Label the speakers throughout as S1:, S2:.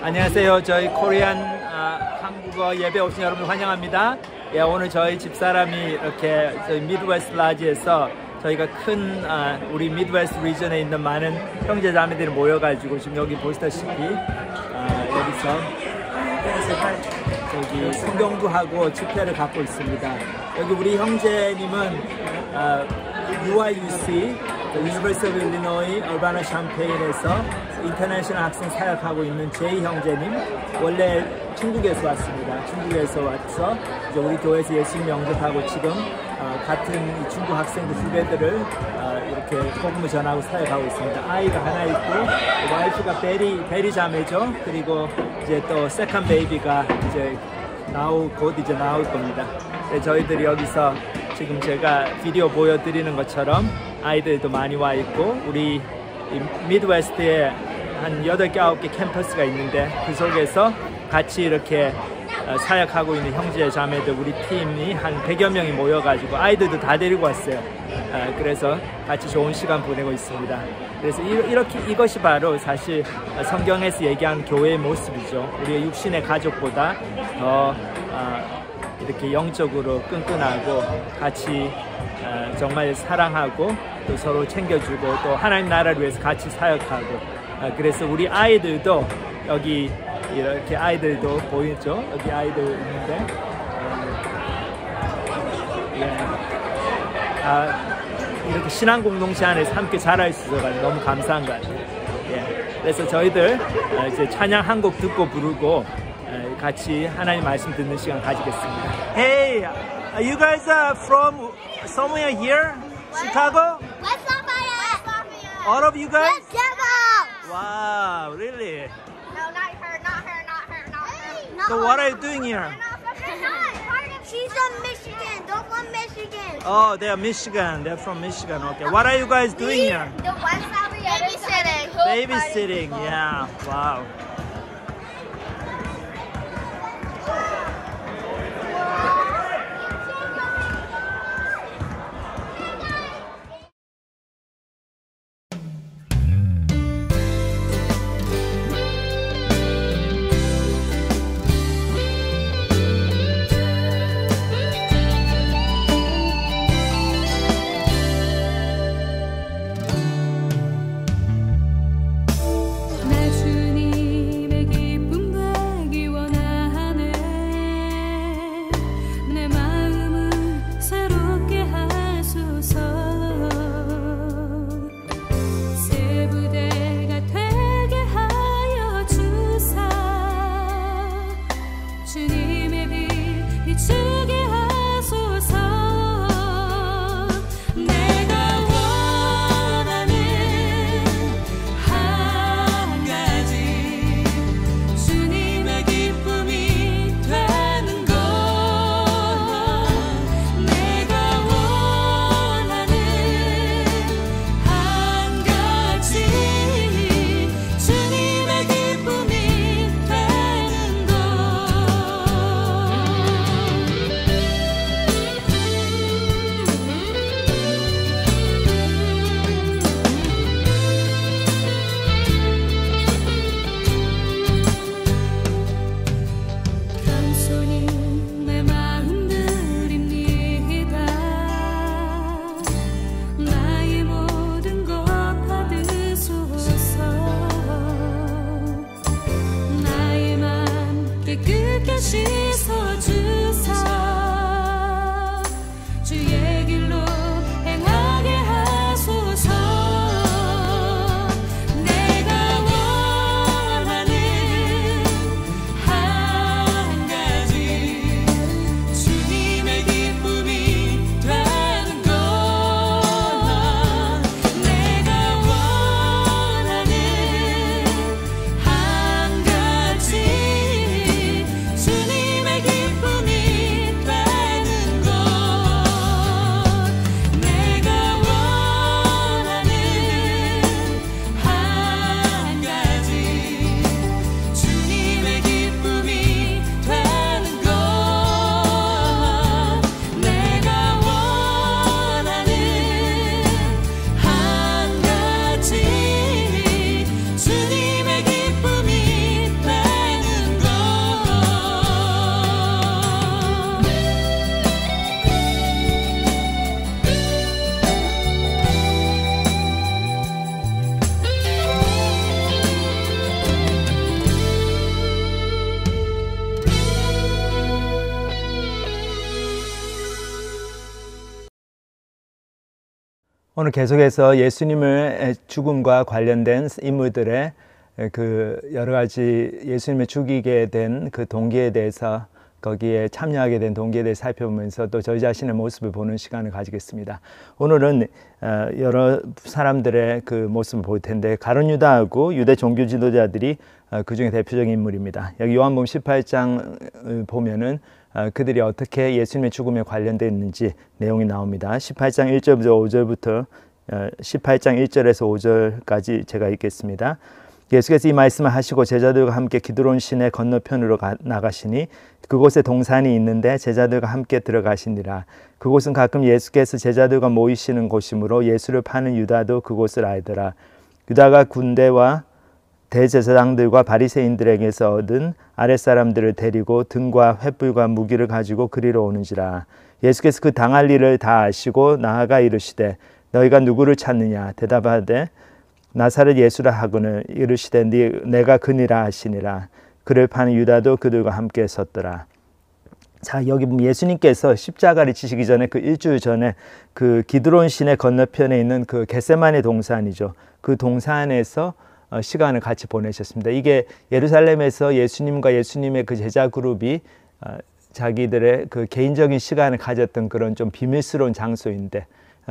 S1: 안녕하세요. 저희 코리안 한국어 예배 오신 여러분 환영합니다. 예, 오늘 저희 집사람이 이렇게 저희 미드웨스트 라지에서 저희가 큰 우리 미드웨스트 리전에 있는 많은 형제자매들이 모여가지고 지금 여기 보시다시피 여기서 저기 성경부하고 집회를 갖고 있습니다. 여기 우리 형제님은 UIUC University of Illinois 얼바나 샴페인에서 인터내셔널 학생 사역하고 있는 제이 형제님, 원래 중국에서 왔습니다. 중국에서 와서 이제 우리 교회에서 예수님 영접하고 지금 같은 중국 학생들 후배들을 이렇게 복음을 전하고 사역하고 있습니다. 아이가 하나 있고 와이프가 베리 자매죠. 그리고 이제 또 세컨 베이비가 이제 곧 이제 나올 겁니다. 저희들이 여기서 지금 제가 비디오 보여드리는 것처럼 아이들도 많이 와 있고 우리 미드웨스트에 한 8개, 9개 캠퍼스가 있는데 그 속에서 같이 이렇게 사역하고 있는 형제 자매들 우리 팀이 한 100여 명이 모여가지고 아이들도 다 데리고 왔어요. 그래서 같이 좋은 시간 보내고 있습니다. 그래서 이것이 바로 사실 성경에서 얘기하는 교회의 모습이죠. 우리의 육신의 가족보다 더 이렇게 영적으로 끈끈하고 같이 정말 사랑하고 또 서로 챙겨주고 또 하나님 나라를 위해서 같이 사역하고 그래서 우리 아이들도 여기 이렇게 아이들도 보이죠? 여기 아이들 있는데 이렇게 신앙 공동체 안에서 함께 자랄 수 있어서 너무 감사한 것 같아요. 그래서 저희들 이제 찬양 한 곡 듣고 부르고 같이 하나님 말씀 듣는 시간 가지겠습니다. Hey, you guys are from somewhere here? Chicago?
S2: West Lafayette.
S1: All of you guys?
S2: West Lafayette.
S1: Wow, really?
S2: No, not her.
S1: So what are you doing here?
S2: She's from Michigan. They're from Michigan.
S1: Oh, they are Michigan. They're from Michigan. Okay. What are you guys doing here?
S2: The West Lafayette. Babysitting.
S1: Babysitting. Yeah. Wow.
S3: 내 주님
S1: 오늘 계속해서 예수님의 죽음과 관련된 인물들의 그 여러 가지 예수님을 죽이게 된 그 동기에 대해서, 거기에 참여하게 된 동기에 대해 살펴보면서 또 저희 자신의 모습을 보는 시간을 가지겠습니다. 오늘은 여러 사람들의 그 모습을 볼 텐데, 가룟 유다하고 유대 종교 지도자들이 그 중에 대표적인 인물입니다. 여기 요한복음 18장을 보면은 그들이 어떻게 예수님의 죽음에 관련되어 있는지 내용이 나옵니다. 18장 1절부터 5절부터 18장 1절에서 5절까지 제가 읽겠습니다. 예수께서 이 말씀을 하시고 제자들과 함께 기드론 시내 건너편으로 나가시니 그곳에 동산이 있는데 제자들과 함께 들어가시니라. 그곳은 가끔 예수께서 제자들과 모이시는 곳이므로 예수를 파는 유다도 그곳을 알더라. 유다가 군대와 대제사장들과 바리새인들에게서 얻은 아랫사람들을 데리고 등과 횃불과 무기를 가지고 그리로 오는지라. 예수께서 그 당할 일을 다 아시고 나아가 이르시되 너희가 누구를 찾느냐? 대답하되 나사렛 예수라 하거늘. 이르시되 내가 그니라 하시니라. 그를 파는 유다도 그들과 함께 섰더라. 자, 여기 보면 예수님께서 십자가를 지시기 전에 그 일주일 전에 그 기드론 시내 건너편에 있는 그 겟세마네 동산이죠. 그 동산에서 시간을 같이 보내셨습니다. 이게 예루살렘에서 예수님과 예수님의 그 제자 그룹이 자기들의 그 개인적인 시간을 가졌던 그런 좀 비밀스러운 장소인데,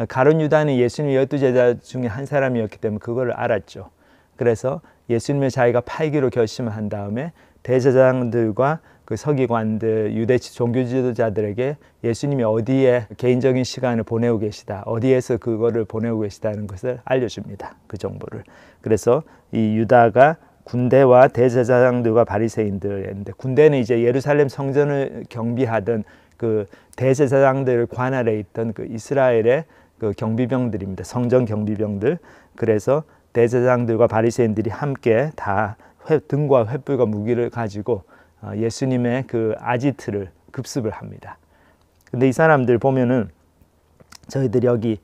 S1: 가룟 유다는 예수님 12제자 중에 한 사람이었기 때문에 그걸 알았죠. 그래서 예수님을 자기가 팔기로 결심을 한 다음에 대제사장들과 그 서기관들, 유대 종교 지도자들에게 예수님이 어디에 개인적인 시간을 보내고 계시다, 어디에서 그거를 보내고 계시다는 것을 알려줍니다. 그 정보를. 그래서 이 유다가 군대와 대제사장들과 바리새인들인데, 군대는 이제 예루살렘 성전을 경비하던 그 대제사장들 관할에 있던 그 이스라엘의 그 경비병들입니다. 성전 경비병들. 그래서 대제사장들과 바리새인들이 함께 다 등과 횃불과 무기를 가지고 예수님의 그 아지트를 급습을 합니다. 근데 이 사람들 보면은 저희들이 여기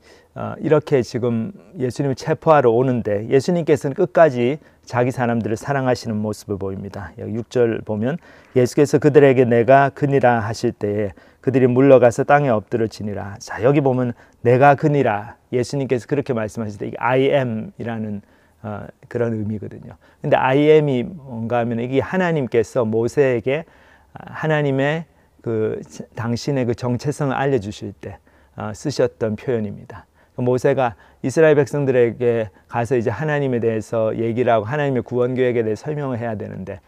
S1: 이렇게 지금 예수님을 체포하러 오는데 예수님께서는 끝까지 자기 사람들을 사랑하시는 모습을 보입니다. 여기 6절 보면 예수께서 그들에게 내가 그니라 하실 때에 그들이 물러가서 땅에 엎드려지니라. 자, 여기 보면 내가 그니라, 예수님께서 그렇게 말씀하실 때 이게 I am 이라는 그런 의미거든요. 근데 I am이 뭔가 하면 이게 하나님께서 모세에게 하나님의 그 당신의 그 정체성을 알려주실 때 쓰셨던 표현입니다. 모세가 이스라엘 백성들에게 가서 이제 하나님에 대해서 얘기를 하고 하나님의 구원 계획에 대해 설명을 해야 되는데,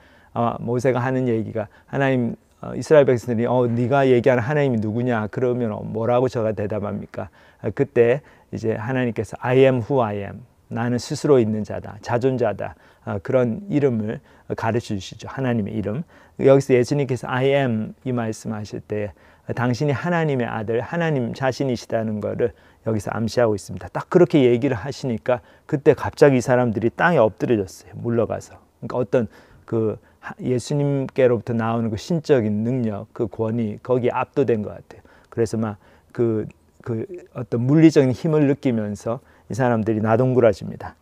S1: 모세가 하는 얘기가 하나님, 이스라엘 백성들이 네가 얘기하는 하나님이 누구냐? 그러면 뭐라고 저가 대답합니까? 그때 이제 하나님께서 I am who I am, 나는 스스로 있는 자다, 자존자다, 그런 이름을 가르쳐 주시죠. 하나님의 이름. 여기서 예수님께서 I am 이 말씀하실 때 당신이 하나님의 아들, 하나님 자신이시다는 것을 여기서 암시하고 있습니다. 딱 그렇게 얘기를 하시니까 그때 갑자기 이 사람들이 땅에 엎드려졌어요. 물러가서. 그러니까 어떤 그 예수님께로부터 나오는 그 신적인 능력, 그 권위, 거기에 압도된 것 같아요. 그래서 막 그 어떤 물리적인 힘을 느끼면서 이 사람들이 나동굴하집니다.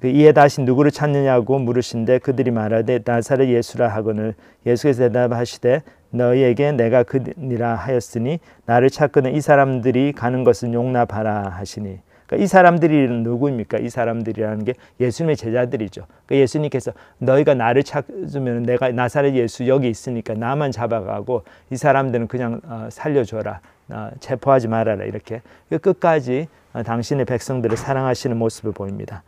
S1: 이에 다시 누구를 찾느냐고 물으신데 그들이 말하되 나사렛 예수라 하거늘. 예수께서 대답하시되 너희에게 내가 그니라 하였으니 나를 찾거든 이 사람들이 가는 것은 용납하라 하시니. 그러니까 이 사람들이 누구입니까? 이 사람들이라는 게 예수님의 제자들이죠. 그러니까 예수님께서 너희가 나를 찾으면 내가 나사렛 예수 여기 있으니까 나만 잡아가고 이 사람들은 그냥 살려줘라, 체포하지 말아라, 이렇게 끝까지 당신의 백성들을 사랑하시는 모습을 보입니다.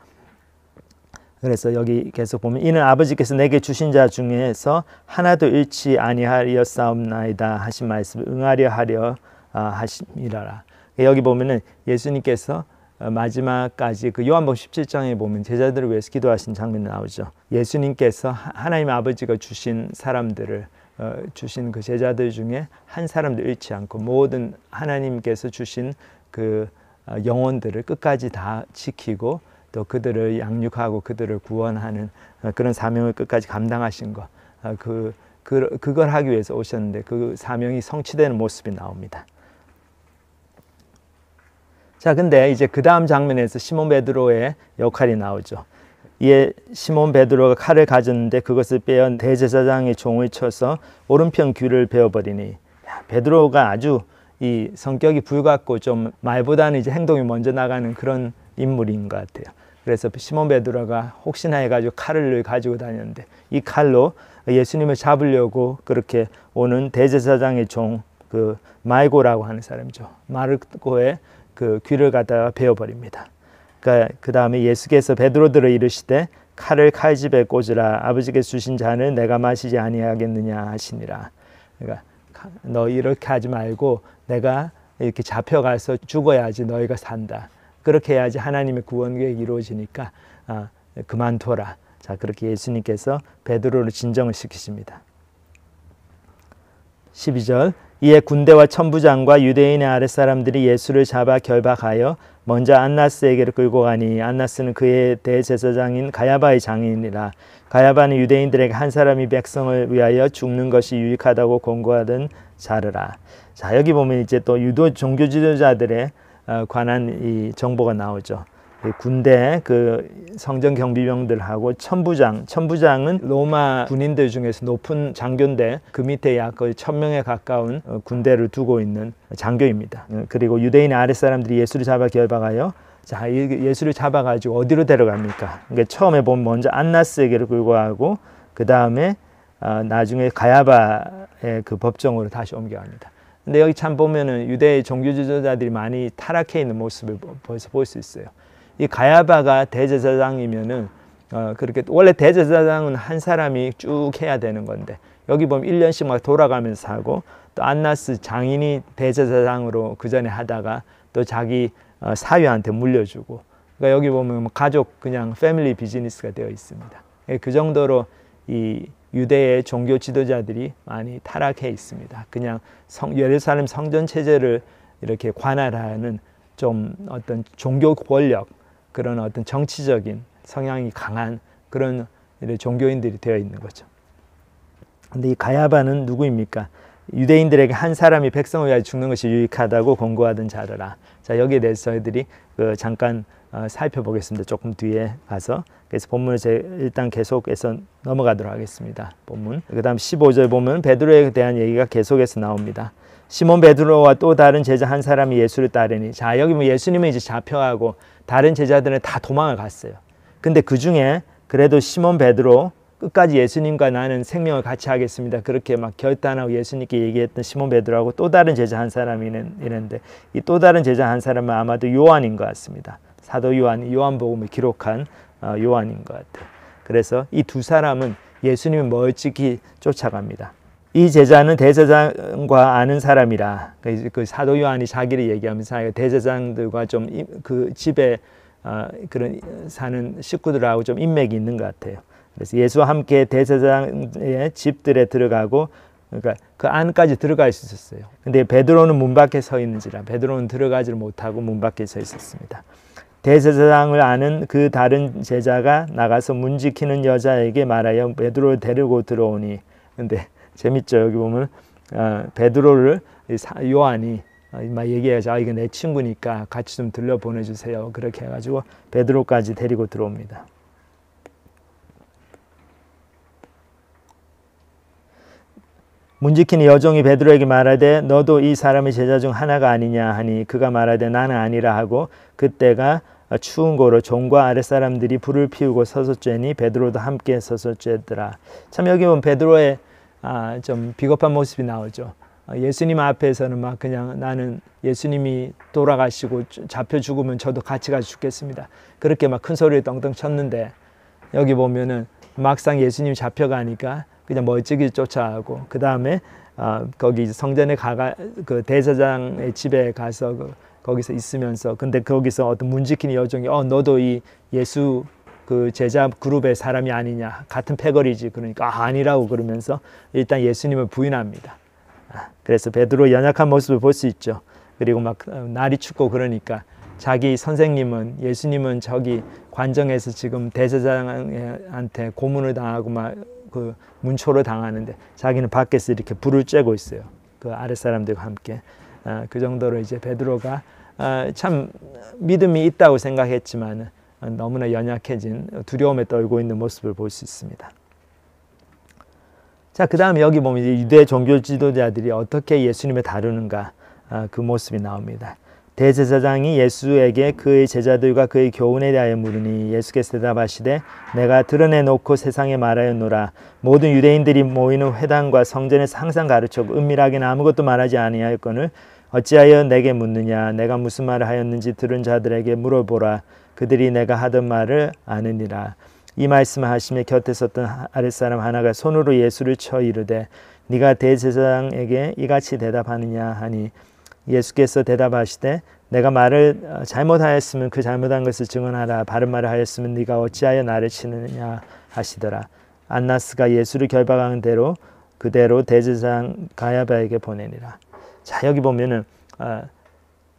S1: 그래서 여기 계속 보면 이는 아버지께서 내게 주신 자 중에서 하나도 잃지 아니하였사옵나이다 하신 말씀을 응하려 하려 하심이라라. 여기 보면은 예수님께서 마지막까지 그 요한복음 17장에 보면 제자들을 위해서 기도하신 장면이 나오죠. 예수님께서 하나님 아버지가 주신 사람들을 주신 그 제자들 중에 한 사람도 잃지 않고 모든 하나님께서 주신 그 영혼들을 끝까지 다 지키고 또 그들을 양육하고 그들을 구원하는 그런 사명을 끝까지 감당하신 것, 그걸 하기 위해서 오셨는데 그 사명이 성취되는 모습이 나옵니다. 자, 근데 이제 그 다음 장면에서 시몬 베드로의 역할이 나오죠. 이에 시몬 베드로가 칼을 가졌는데 그것을 빼어 대제사장의 종을 쳐서 오른편 귀를 베어버리니. 베드로가 아주 이 성격이 불같고 좀 말보다는 이제 행동이 먼저 나가는 그런 인물인 것 같아요. 그래서 시몬 베드로가 혹시나 해가지고 칼을 가지고 다녔는데 이 칼로 예수님을 잡으려고 그렇게 오는 대제사장의 종 그 말고라고 하는 사람이죠. 마르고의 그 귀를 갖다가 베어버립니다. 그러니까 그 다음에 예수께서 베드로들을 이르시되 칼을 칼집에 꽂으라. 아버지께서 주신 잔을 내가 마시지 아니하겠느냐 하시니라. 그러니까 너 이렇게 하지 말고 내가 이렇게 잡혀가서 죽어야지 너희가 산다. 그렇게 해야지 하나님의 구원 계획이 이루어지니까 그만둬라. 자, 그렇게 예수님께서 베드로를 진정을 시키십니다. 12절 이에 군대와 천부장과 유대인의 아랫사람들이 예수를 잡아 결박하여 먼저 안나스에게로 끌고 가니 안나스는 그의 대제사장인 가야바의 장인이라. 가야바는 유대인들에게 한 사람이 백성을 위하여 죽는 것이 유익하다고 권고하던 자르라. 자, 여기 보면 이제 또 유도 종교 지도자들에 관한 이 정보가 나오죠. 군대 그 성전 경비병들하고 천부장은 로마 군인들 중에서 높은 장교인데 그 밑에 약 거의 1000명에 가까운 군대를 두고 있는 장교입니다. 그리고 유대인의 아랫사람들이 예수를 잡아 결박하여 자, 예수를 잡아가지고 어디로 데려갑니까? 그러니까 처음에 보면 먼저 안나스에게로 끌고 가고 그 다음에 나중에 가야바의 그 법정으로 다시 옮겨갑니다. 근데 여기 참 보면은 유대 종교 지도자들이 많이 타락해 있는 모습을 벌써 볼 수 있어요. 이 가야바가 대제사장이면은 그렇게 원래 대제사장은 한 사람이 쭉 해야 되는 건데 여기 보면 1년씩 막 돌아가면서 하고 또 안나스 장인이 대제사장으로 그 전에 하다가 또 자기 사위한테 물려주고 그러니까 여기 보면 가족 그냥 패밀리 비즈니스가 되어 있습니다. 그 정도로 이 유대의 종교 지도자들이 많이 타락해 있습니다. 그냥 예루살렘 성전 체제를 이렇게 관할하는 좀 어떤 종교 권력 그런 어떤 정치적인 성향이 강한 그런 종교인들이 되어 있는 거죠. 근데 이 가야바는 누구입니까? 유대인들에게 한 사람이 백성을 위하여 죽는 것이 유익하다고 권고하던 자르라. 자, 여기에 대해서 저희들이 잠깐 살펴보겠습니다. 조금 뒤에 가서. 그래서 본문을 일단 계속해서 넘어가도록 하겠습니다. 본문. 그 다음 15절 보면 베드로에 대한 얘기가 계속해서 나옵니다. 시몬 베드로와 또 다른 제자 한 사람이 예수를 따르니. 자, 여기 뭐 예수님은 이제 잡혀가고 다른 제자들은 다 도망을 갔어요. 근데 그 중에 그래도 시몬 베드로 끝까지 예수님과 나는 생명을 같이 하겠습니다. 그렇게 막 결단하고 예수님께 얘기했던 시몬 베드로하고 또 다른 제자 한 사람이 있는데 이 또 다른 제자 한 사람은 아마도 요한인 것 같습니다. 사도 요한복음을 기록한 요한인 것 같아요. 그래서 이 두 사람은 예수님을 멀찍이 쫓아갑니다. 이 제자는 대제사장과 아는 사람이라. 그 사도 요한이 자기를 얘기하면서 대제사장들과 좀 그 집에 그런 사는 식구들하고 좀 인맥이 있는 것 같아요. 그래서 예수와 함께 대제사장의 집들에 들어가고 그러니까 그 안까지 들어갈 수 있었어요. 근데 베드로는 문 밖에 서 있는지라 베드로는 들어가지를 못하고 문 밖에 서 있었습니다. 대제사장을 아는 그 다른 제자가 나가서 문 지키는 여자에게 말하여 베드로를 데리고 들어오니. 근데 재밌죠. 여기 보면 베드로를 요한이 막 얘기해서 이거 내 친구니까 같이 좀 들려 보내주세요. 그렇게 해가지고 베드로까지 데리고 들어옵니다. 문 지키는 여종이 베드로에게 말하되 너도 이 사람의 제자 중 하나가 아니냐 하니 그가 말하되 나는 아니라 하고 그때가 추운 고로 종과 아랫사람들이 불을 피우고 서서 쬐니 베드로도 함께 서서 쬐더라. 참 여기 보면 베드로의 좀 비겁한 모습이 나오죠. 예수님 앞에서는 막 그냥 나는 예수님이 돌아가시고 잡혀 죽으면 저도 같이 가서 죽겠습니다. 그렇게 막 큰 소리를 떵떵 쳤는데 여기 보면은 막상 예수님이 잡혀가니까 그냥 멀찍이 쫓아가고 그 다음에 거기 성전에 그 대제사장의 집에 가서 거기서 있으면서 근데 거기서 어떤 문 지키는 여종이 너도 이 예수 그 제자 그룹의 사람이 아니냐 같은 패거리지 그러니까 아니라고 그러면서 일단 예수님을 부인합니다. 그래서 베드로 연약한 모습을 볼 수 있죠. 그리고 막 날이 춥고 그러니까 자기 선생님은 예수님은 저기 관정에서 지금 대제사장한테 고문을 당하고 막 그 문초를 당하는데 자기는 밖에서 이렇게 불을 쬐고 있어요. 그 아랫사람들과 함께. 그 정도로 이제 베드로가 참 믿음이 있다고 생각했지만 너무나 연약해진 두려움에 떨고 있는 모습을 볼 수 있습니다. 자, 그 다음에 여기 보면 이제 유대 종교 지도자들이 어떻게 예수님을 다루는가 그 모습이 나옵니다. 대제사장이 예수에게 그의 제자들과 그의 교훈에 대하여 물으니 예수께서 대답하시되 내가 드러내놓고 세상에 말하였노라. 모든 유대인들이 모이는 회당과 성전에서 항상 가르쳤고 은밀하게는 아무것도 말하지 아니하였거늘 어찌하여 내게 묻느냐. 내가 무슨 말을 하였는지 들은 자들에게 물어보라. 그들이 내가 하던 말을 아느니라. 이 말씀을 하시며 곁에 섰던 아랫사람 하나가 손으로 예수를 쳐 이르되 네가 대제사장에게 이같이 대답하느냐 하니 예수께서 대답하시되 내가 말을 잘못하였으면 그 잘못한 것을 증언하라. 바른 말을 하였으면 네가 어찌하여 나를 치느냐 하시더라. 안나스가 예수를 결박한 대로 그대로 대제사장 가야바에게 보내니라. 자, 여기 보면은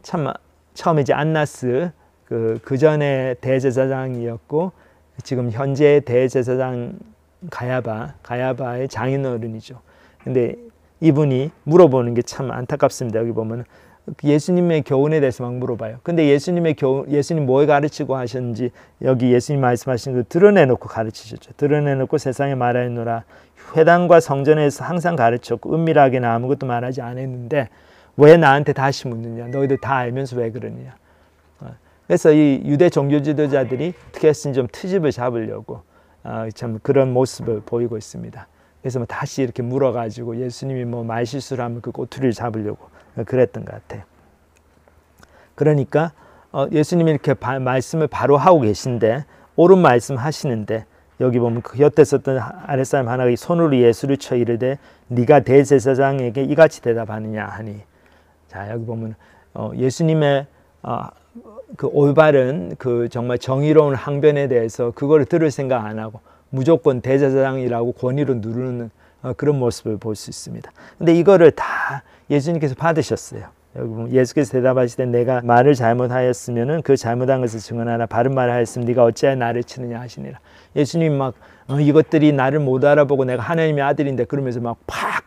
S1: 참 처음에 이제 안나스 그 전에 대제사장이었고 지금 현재 대제사장 가야바의 장인어른이죠. 근데 이분이 물어보는 게 참 안타깝습니다. 여기 보면 예수님의 교훈에 대해서 막 물어봐요. 근데 예수님 뭘 가르치고 하셨는지 여기 예수님 말씀하신 거 드러내놓고 가르치셨죠. 드러내놓고 세상에 말하였노라. 회당과 성전에서 항상 가르쳤고 은밀하게는 아무것도 말하지 않았는데 왜 나한테 다시 묻느냐. 너희들 다 알면서 왜 그러느냐. 그래서 이 유대 종교 지도자들이 어떻게 했으니 좀 트집을 잡으려고 참 그런 모습을 보이고 있습니다. 그래서 다시 이렇게 물어가지고 예수님이 뭐 말실수를 하면 그 꼬투리를 잡으려고 그랬던 것 같아요. 그러니까 예수님이 이렇게 말씀을 바로 하고 계신데 옳은 말씀 하시는데 여기 보면 그 곁에 있었던 아랫사람 하나가 손으로 예수를 쳐 이르되 네가 대제사장에게 이같이 대답하느냐 하니 자 여기 보면 예수님의 그 올바른 그 정말 정의로운 항변에 대해서 그걸 들을 생각 안 하고 무조건 대제사장이라고 권위로 누르는 그런 모습을 볼 수 있습니다. 근데 이거를 다 예수님께서 받으셨어요. 여기 보면 예수께서 대답하시되 내가 말을 잘못하였으면은 그 잘못한 것을 증언하라. 바른 말을 하였으면 네가 어찌하여 나를 치느냐 하시니라. 예수님 막 이것들이 나를 못 알아보고 내가 하나님의 아들인데 그러면서 막 팍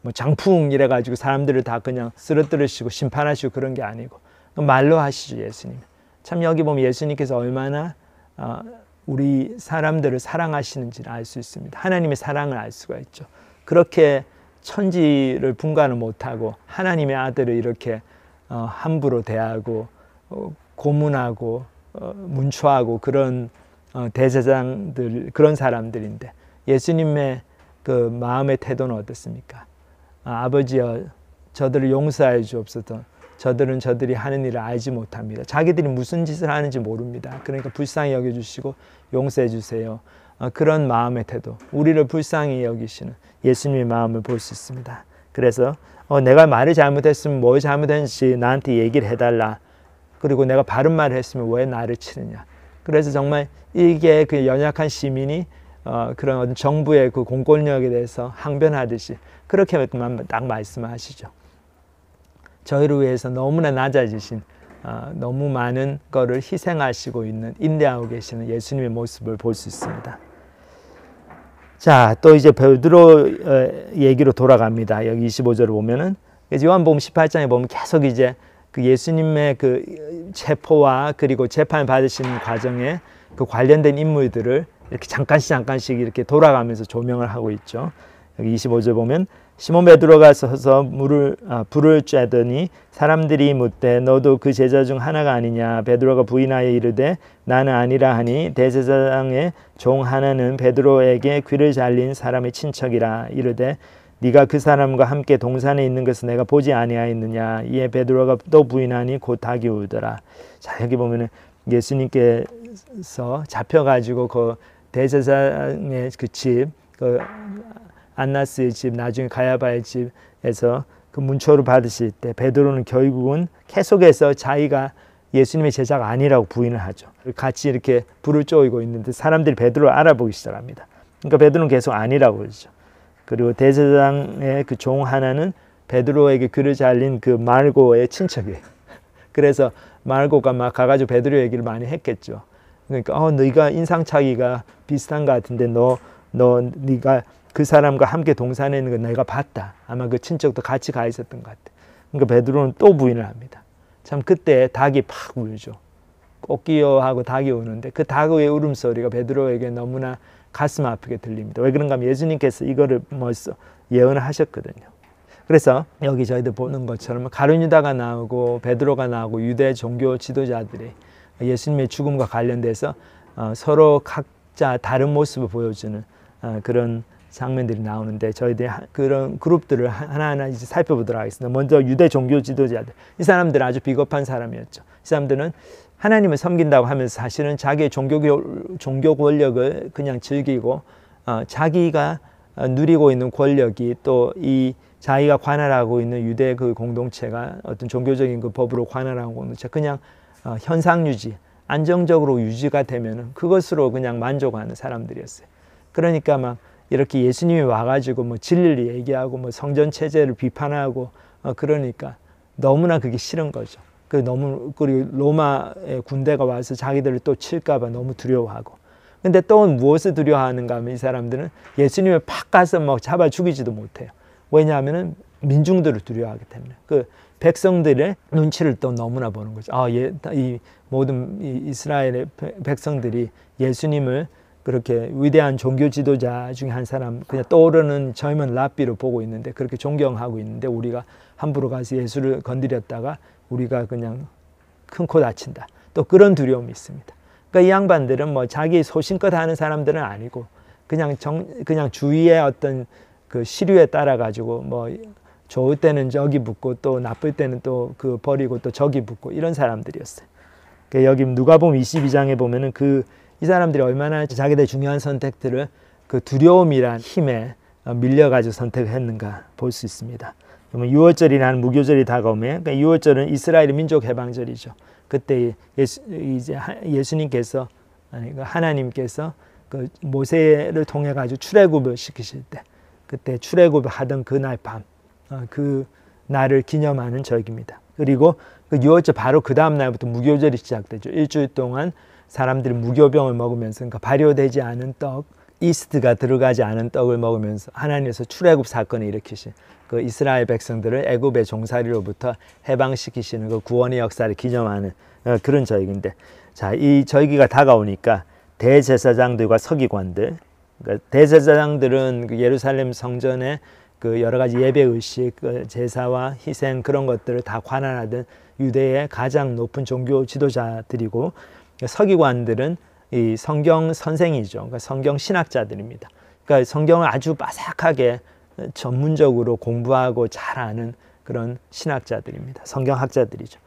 S1: 뭐 장풍 이래가지고 사람들을 다 그냥 쓰러뜨리시고 심판하시고 그런 게 아니고 말로 하시죠. 예수님. 참 여기 보면 예수님께서 얼마나 우리 사람들을 사랑하시는지를 알 수 있습니다. 하나님의 사랑을 알 수가 있죠. 그렇게 천지를 분간을 못하고 하나님의 아들을 이렇게 함부로 대하고 고문하고 문초하고 그런 대제사장들 그런 사람들인데 예수님의 그 마음의 태도는 어떻습니까? 아버지여 저들을 용서하여 주옵소서. 저들은 저들이 하는 일을 알지 못합니다. 자기들이 무슨 짓을 하는지 모릅니다. 그러니까 불쌍히 여겨주시고 용서해 주세요. 그런 마음의 태도, 우리를 불쌍히 여기시는 예수님의 마음을 볼 수 있습니다. 그래서 내가 말을 잘못했으면 뭘 잘못했는지 나한테 얘기를 해달라. 그리고 내가 바른 말을 했으면 왜 나를 치느냐. 그래서 정말 이게 그 연약한 시민이 그런 어떤 정부의 그 공권력에 대해서 항변하듯이 그렇게만 딱 말씀을 하시죠. 저희를 위해서 너무나 낮아지신 너무 많은 거를 희생하시고 있는 인내하고 계시는 예수님의 모습을 볼 수 있습니다. 자, 또 이제 베드로 얘기로 돌아갑니다. 여기 25절을 보면은 요한복음 18장에 보면 계속 이제 그 예수님의 그 체포와 그리고 재판을 받으시는 과정에 그 관련된 인물들을 이렇게 잠깐씩 이렇게 돌아가면서 조명을 하고 있죠. 여기 25절 보면 시몬 베드로가 서서 불을 쬐더니 사람들이 묻되 너도 그 제자 중 하나가 아니냐. 베드로가 부인하여 이르되 나는 아니라 하니 대제사장의 종 하나는 베드로에게 귀를 잘린 사람의 친척이라. 이르되 네가 그 사람과 함께 동산에 있는 것을 내가 보지 아니하였느냐. 이에 베드로가 또 부인하니 곧 닭이 울더라. 자, 여기 보면은 예수님께서 잡혀가지고 그 대제사장의 그 집, 그 안나스의 집, 나중에 가야바의 집에서 그 문초를 받으실 때 베드로는 결국은 계속해서 자기가 예수님의 제자가 아니라고 부인을 하죠. 같이 이렇게 불을 쬐고 있는데 사람들이 베드로를 알아보기 시작합니다. 그러니까 베드로는 계속 아니라고 그러죠. 그리고 대제사장의 그 종 하나는 베드로에게 귀를 잘린 그 말고의 친척이에요. 그래서 말고가 막 가가지고 베드로 얘기를 많이 했겠죠. 그러니까 네가 인상착의가 비슷한 것 같은데 네가 그 사람과 함께 동산에 있는 거 내가 봤다. 아마 그 친척도 같이 가 있었던 것 같아. 그러니까 베드로는 또 부인을 합니다. 참 그때 닭이 팍 울죠. 꽃기요 하고 닭이 우는데 그 닭의 울음소리가 베드로에게 너무나 가슴 아프게 들립니다. 왜 그런가 하면 예수님께서 이거를 벌써 예언을 하셨거든요. 그래서 여기 저희들 보는 것처럼 가룟 유다가 나오고 베드로가 나오고 유대 종교 지도자들이 예수님의 죽음과 관련돼서 서로 각자 다른 모습을 보여주는 그런 장면들이 나오는데 저희들이 그런 그룹들을 하나하나 이제 살펴보도록 하겠습니다. 먼저 유대 종교 지도자들. 이 사람들은 아주 비겁한 사람이었죠. 이 사람들은 하나님을 섬긴다고 하면서 사실은 자기의 종교 권력을 그냥 즐기고 자기가 누리고 있는 권력이 또 이 자기가 관할하고 있는 유대 그 공동체가 어떤 종교적인 그 법으로 관할하고 공동체 그냥 현상 유지, 안정적으로 유지가 되면은 그것으로 그냥 만족하는 사람들이었어요. 그러니까 막 이렇게 예수님이 와가지고 뭐 진리를 얘기하고 뭐 성전 체제를 비판하고 그러니까 너무나 그게 싫은 거죠. 그리고 로마의 군대가 와서 자기들을 또 칠까봐 너무 두려워하고. 근데 또 무엇을 두려워하는가 하면 이 사람들은 예수님을 팍 가서 막 잡아 죽이지도 못해요. 왜냐하면 민중들을 두려워하기 때문에. 그 백성들의 눈치를 또 너무나 보는 거죠. 이 모든 이스라엘의 백성들이 예수님을 그렇게 위대한 종교 지도자 중에 한 사람, 그냥 떠오르는 젊은 랍비로 보고 있는데 그렇게 존경하고 있는데 우리가 함부로 가서 예수를 건드렸다가 우리가 그냥 큰 코 다친다. 또 그런 두려움이 있습니다. 그러니까 이 양반들은 뭐 자기 소신껏 하는 사람들은 아니고 그냥 주위의 어떤 그 시류에 따라 가지고 뭐 좋을 때는 저기 붙고 또 나쁠 때는 또 그 버리고 또 저기 붙고 이런 사람들이었어요. 그러니까 여기 누가복음 22장에 보면은 이 사람들이 얼마나 자기들의 중요한 선택들을 그 두려움이란 힘에 밀려가지고 선택을 했는가 볼 수 있습니다. 그러면 유월절이라는 무교절이 다가오면, 그러니까 유월절은 이스라엘의 민족 해방절이죠. 그때 예수님께서 하나님께서 그 모세를 통해 가지고 출애굽을 시키실 때, 그때 출애굽을 하던 그날 밤, 그 날을 기념하는 절기입니다. 그리고 그 유월절 바로 그 다음 날부터 무교절이 시작되죠. 일주일 동안 사람들이 무교병을 먹으면서, 그러니까 발효되지 않은 떡, 이스트가 들어가지 않은 떡을 먹으면서 하나님께서 출애굽 사건을 일으키신 그 이스라엘 백성들을 애굽의 종살이로부터 해방시키시는 그 구원의 역사를 기념하는 그런 절기인데, 자, 이 절기가 다가오니까 대제사장들과 서기관들, 그러니까 대제사장들은 그 예루살렘 성전에 그 여러 가지 예배 의식, 그 제사와 희생 그런 것들을 다 관할하던 유대의 가장 높은 종교 지도자들이고, 서기관들은 이 성경 선생이죠. 그러니까 성경 신학자들입니다. 그러니까 성경을 아주 빠삭하게 전문적으로 공부하고 잘 아는 그런 신학자들입니다. 성경학자들이죠.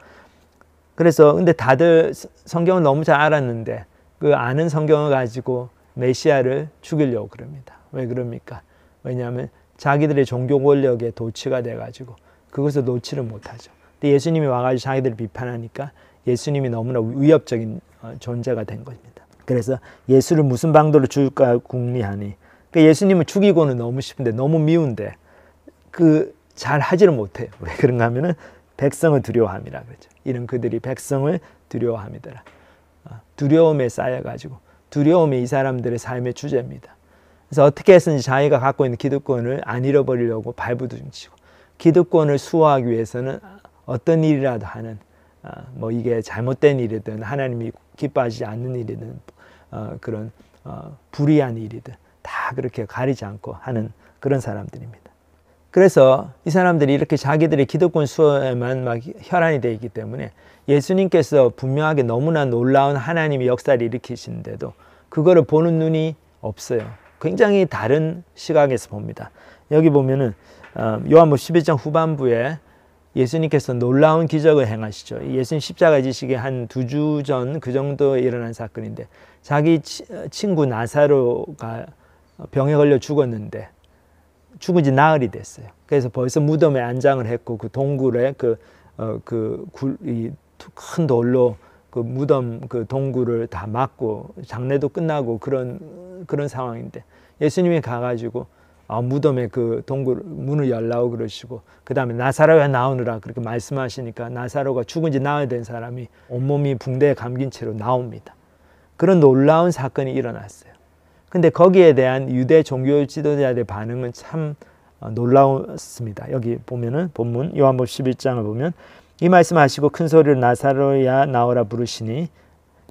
S1: 그래서 근데 다들 성경을 너무 잘 알았는데 그 아는 성경을 가지고 메시아를 죽이려고 그럽니다. 왜 그럽니까? 왜냐하면 자기들의 종교 권력에 도취가 돼가지고 그것을 놓지를 못하죠. 근데 예수님이 와가지고 자기들을 비판하니까 예수님이 너무나 위협적인 존재가 된 겁니다. 그래서 예수를 무슨 방도로 죽일까 궁리하니, 그러니까 예수님을 죽이고는 너무 싶은데 너무 미운데 잘 하지를 못해요. 왜 그런가 하면은 백성을 두려워함이라 그러죠. 이런 그들이 백성을 두려워함이더라. 두려움에 쌓여가지고 두려움이 이 사람들의 삶의 주제입니다. 그래서 어떻게 해서든지 자기가 갖고 있는 기득권을 안 잃어버리려고 발부둥치고, 기득권을 수호하기 위해서는 어떤 일이라도 하는, 뭐 이게 잘못된 일이든 하나님이 기뻐하지 않는 일이든 그런 불의한 일이든 다 그렇게 가리지 않고 하는 그런 사람들입니다. 그래서 이 사람들이 이렇게 자기들의 기득권 수호에만 막 혈안이 되어 있기 때문에 예수님께서 분명하게 너무나 놀라운 하나님의 역사를 일으키시는데도 그거를 보는 눈이 없어요. 굉장히 다른 시각에서 봅니다. 여기 보면은 요한복음 11장 후반부에 예수님께서 놀라운 기적을 행하시죠. 예수님 십자가 지시기 한 2주 전 그 정도에 일어난 사건인데, 자기 친구 나사로가 병에 걸려 죽었는데 죽은 지 나흘이 됐어요. 그래서 벌써 무덤에 안장을 했고 그 동굴에 큰 돌로 그 무덤 그 동굴을 다 막고 장례도 끝나고 그런 상황인데, 예수님이 가가지고 무덤에 그 동굴 문을 열라고 그러시고, 그 다음에 나사로야 나오느라 그렇게 말씀하시니까 나사로가 죽은 지 나흘 된 사람이 온몸이 붕대에 감긴 채로 나옵니다. 그런 놀라운 사건이 일어났어요. 근데 거기에 대한 유대 종교 지도자들의 반응은 참 놀라웠습니다. 여기 보면은 본문 요한복음 11장을 보면, 이 말씀하시고 큰 소리로 나사로야 나오라 부르시니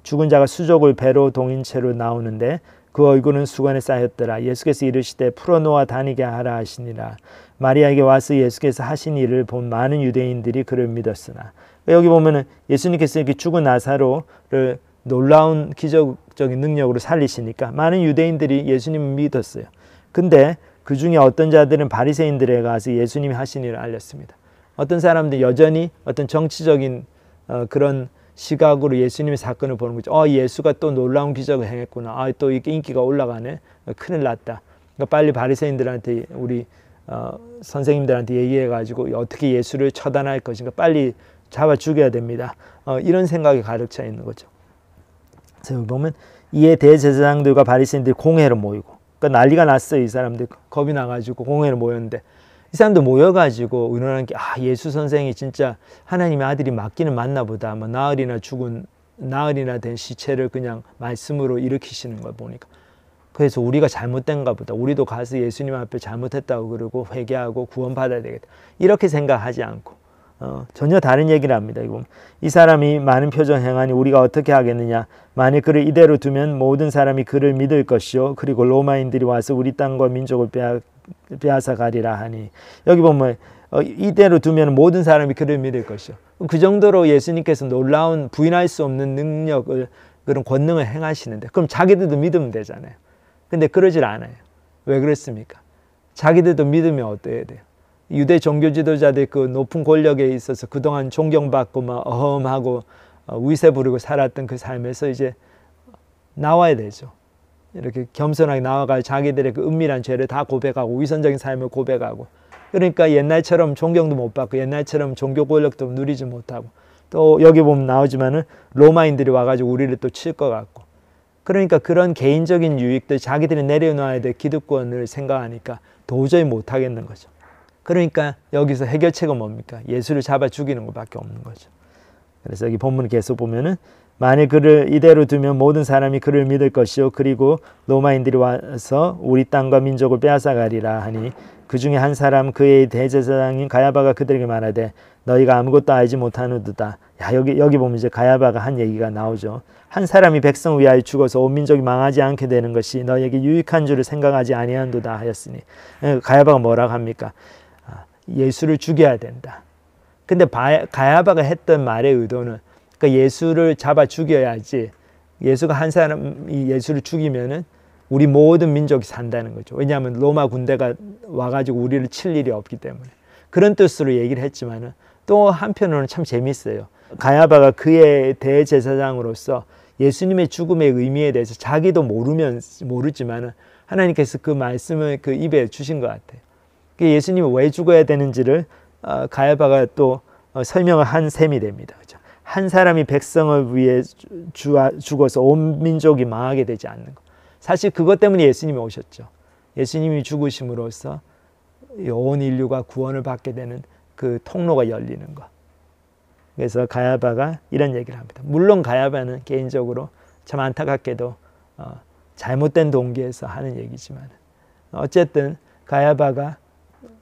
S1: 죽은 자가 수족을 배로 동인 채로 나오는데
S3: 그 얼굴은 수건에 쌓였더라. 예수께서 이르시되 풀어놓아 다니게 하라 하시니라. 마리아에게 와서 예수께서 하신 일을 본 많은 유대인들이 그를 믿었으나. 여기 보면은 예수님께서 이렇게 죽은 나사로를 놀라운 기적적인 능력으로 살리시니까 많은 유대인들이 예수님을 믿었어요. 근데 그 중에 어떤 자들은 바리새인들에 가서 예수님이 하신 일을 알렸습니다. 어떤 사람들 여전히 어떤 정치적인 그런 시각으로 예수님의 사건을 보는 거죠. 예수가 또 놀라운 기적을 행했구나. 또 이게 인기가 올라가네. 큰일 났다. 그러니까 빨리 바리새인들한테 우리 선생님들한테 얘기해가지고 어떻게 예수를 처단할 것인가 빨리 잡아 죽여야 됩니다. 이런 생각이 가득 차 있는 거죠. 그래서 보면 이에 대제사장들과 바리새인들이 공회로 모이고, 그러니까 난리가 났어요. 이 사람들 겁이 나가지고 공회로 모였는데 이 사람들 모여가지고 의논하는 게 예수 선생이 진짜 하나님의 아들이 맞기는 맞나 보다. 나흘이나 된 시체를 그냥 말씀으로 일으키시는 걸 보니까 그래서 우리가 잘못된가 보다. 우리도 가서 예수님 앞에 잘못했다고 그러고 회개하고 구원받아야 되겠다. 이렇게 생각하지 않고 전혀 다른 얘기를 합니다. 이 사람이 많은 표정 행하니 우리가 어떻게 하겠느냐. 만일 그를 이대로 두면 모든 사람이 그를 믿을 것이요 그리고 로마인들이 와서 우리 땅과 민족을 빼앗아 가리라 하니. 여기 보면 이대로 두면 모든 사람이 그를 믿을 것이요. 그 정도로 예수님께서 놀라운 부인할 수 없는 능력을 그런 권능을 행하시는데 그럼 자기들도 믿으면 되잖아요. 근데 그러질 않아요. 왜 그렇습니까? 자기들도 믿으면 어때야 돼요? 유대 종교 지도자들 그 높은 권력에 있어서 그동안 존경받고 막 어험하고 위세 부리고 살았던 그 삶에서 이제 나와야 되죠. 이렇게 겸손하게 나와가 자기들의 그 은밀한 죄를 다 고백하고 위선적인 삶을 고백하고, 그러니까 옛날처럼 존경도 못 받고 옛날처럼 종교 권력도 누리지 못하고, 또 여기 보면 나오지만은 로마인들이 와가지고 우리를 또 칠 것 같고, 그러니까 그런 개인적인 유익들 자기들이 내려놔야 될 기득권을 생각하니까 도저히 못 하겠는 거죠. 그러니까 여기서 해결책은 뭡니까? 예수를 잡아 죽이는 것밖에 없는 거죠. 그래서 여기 본문을 계속 보면은 만일 그를 이대로 두면 모든 사람이 그를 믿을 것이요 그리고 로마인들이 와서 우리 땅과 민족을 빼앗아 가리라 하니 그 중에 한 사람 그의 대제사장인 가야바가 그들에게 말하되 너희가 아무것도 알지 못하는도다. 여기 보면 이제 가야바가 한 얘기가 나오죠. 한 사람이 백성을 위하여 죽어서 온 민족이 망하지 않게 되는 것이 너희에게 유익한 줄을 생각하지 아니한도다 하였으니, 가야바가 뭐라고 합니까? 예수를 죽여야 된다. 근데 가야바가 했던 말의 의도는 그러니까 예수를 잡아 죽여야지, 예수가 한 사람이 예수를 죽이면은 우리 모든 민족이 산다는 거죠. 왜냐하면 로마 군대가 와가지고 우리를 칠 일이 없기 때문에. 그런 뜻으로 얘기를 했지만은 또 한편으로는 참 재밌어요. 가야바가 그의 대제사장으로서 예수님의 죽음의 의미에 대해서 자기도 모르지만은 하나님께서 그 말씀을 그 입에 주신 것 같아요. 예수님이 왜 죽어야 되는지를 가야바가 또 설명을 한 셈이 됩니다. 그렇죠? 한 사람이 백성을 위해 죽어서 온 민족이 망하게 되지 않는 것. 사실 그것 때문에 예수님이 오셨죠. 예수님이 죽으심으로써 온 인류가 구원을 받게 되는 그 통로가 열리는 것. 그래서 가야바가 이런 얘기를 합니다. 물론 가야바는 개인적으로 참 안타깝게도 잘못된 동기에서 하는 얘기지만 어쨌든 가야바가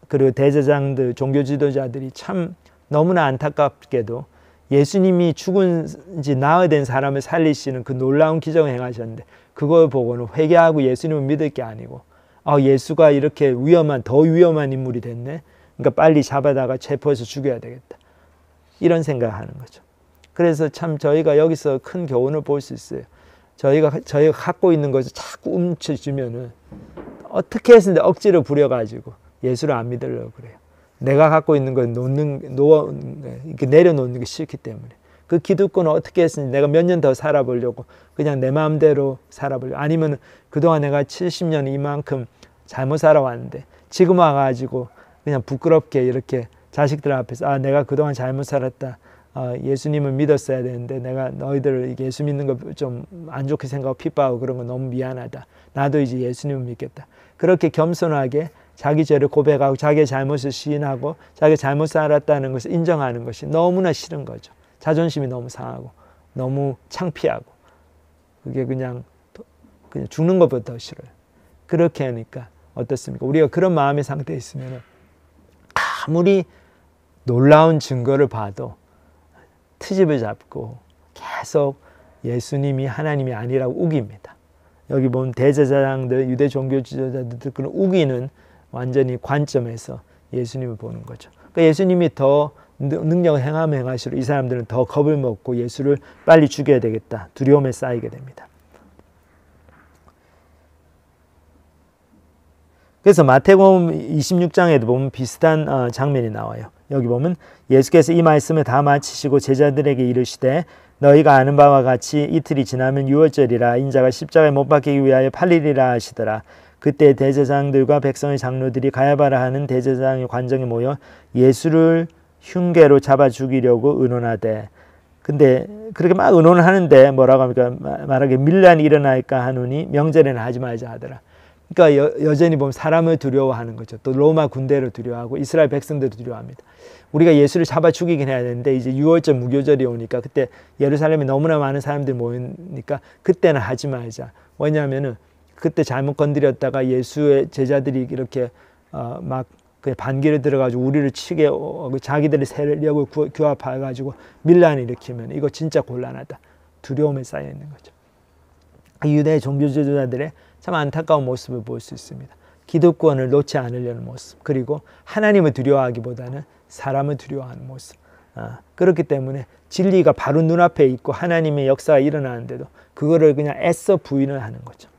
S3: 그리고 대제사장들, 종교 지도자들이 참 너무나 안타깝게도 예수님이 죽은 지 나흘 된 사람을 살리시는 그 놀라운 기적을 행하셨는데 그걸 보고는 회개하고 예수님을 믿을 게 아니고 예수가 이렇게 더 위험한 인물이 됐네. 그러니까 빨리 잡아다가 체포해서 죽여야 되겠다. 이런 생각을 하는 거죠. 그래서 참 저희가 여기서 큰 교훈을 볼 수 있어요. 저희가 갖고 있는 것을 자꾸 움켜쥐면은 어떻게 해서든 억지로 부려가지고 예수를 안 믿으려고 그래요. 내가 갖고 있는 걸 이렇게 내려놓는 게 싫기 때문에. 그 기득권을 어떻게 했는지 내가 몇 년 더 살아보려고 그냥 내 마음대로 살아보려고, 아니면 그동안 내가 70년 이만큼 잘못 살아왔는데 지금 와가지고 그냥 부끄럽게 이렇게 자식들 앞에서 내가 그동안 잘못 살았다. 예수님을 믿었어야 되는데 내가 너희들 예수 믿는 거 좀 안 좋게 생각하고 핍박하고 그런 거 너무 미안하다. 나도 이제 예수님을 믿겠다. 그렇게 겸손하게 자기 죄를 고백하고 자기의 잘못을 시인하고 자기 잘못 살았다는 것을 인정하는 것이 너무나 싫은 거죠. 자존심이 너무 상하고 너무 창피하고 그게 그냥 죽는 것보다 더 싫어요. 그렇게 하니까 어떻습니까? 우리가 그런 마음의 상태에 있으면 아무리 놀라운 증거를 봐도 트집을 잡고 계속 예수님이 하나님이 아니라고 우깁니다. 여기 보면 대제사장들, 유대 종교 지도자들 그런 우기는 완전히 관점에서 예수님을 보는 거죠. 그러니까 예수님이 더 능력을 행하면 행할수록 이 사람들은 더 겁을 먹고 예수를 빨리 죽여야 되겠다. 두려움에 쌓이게 됩니다. 그래서 마태복음 26장에도 보면 비슷한 장면이 나와요. 여기 보면 예수께서 이 말씀을 다 마치시고 제자들에게 이르시되 너희가 아는 바와 같이 이틀이 지나면 유월절이라 인자가 십자가에 못 박히기 위하여 팔리리라 하시더라. 그때 대제사장들과 백성의 장로들이 가야바라 하는 대제사장의 관정에 모여 예수를 흉계로 잡아 죽이려고 의논하되, 근데 그렇게 막 의논을 하는데 뭐라고 합니까? 말하기에 밀란이 일어날까 하노니 명절에는 하지 말자 하더라. 그러니까 여전히 보면 사람을 두려워하는 거죠. 또 로마 군대를 두려워하고 이스라엘 백성들도 두려워합니다. 우리가 예수를 잡아 죽이긴 해야 되는데 이제 유월절 무교절이 오니까 그때 예루살렘에 너무나 많은 사람들이 모이니까 그때는 하지 말자. 왜냐하면은 그때 잘못 건드렸다가 예수의 제자들이 이렇게 막 반기를 들어가지고 우리를 치게 자기들의 세력을 규합해가지고 밀란을 일으키면 이거 진짜 곤란하다. 두려움에 쌓여 있는 거죠. 유대 종교 지도자들의 참 안타까운 모습을 볼 수 있습니다. 기득권을 놓지 않으려는 모습, 그리고 하나님을 두려워하기보다는 사람을 두려워하는 모습. 그렇기 때문에 진리가 바로 눈앞에 있고 하나님의 역사가 일어나는데도 그거를 그냥 애써 부인을 하는 거죠.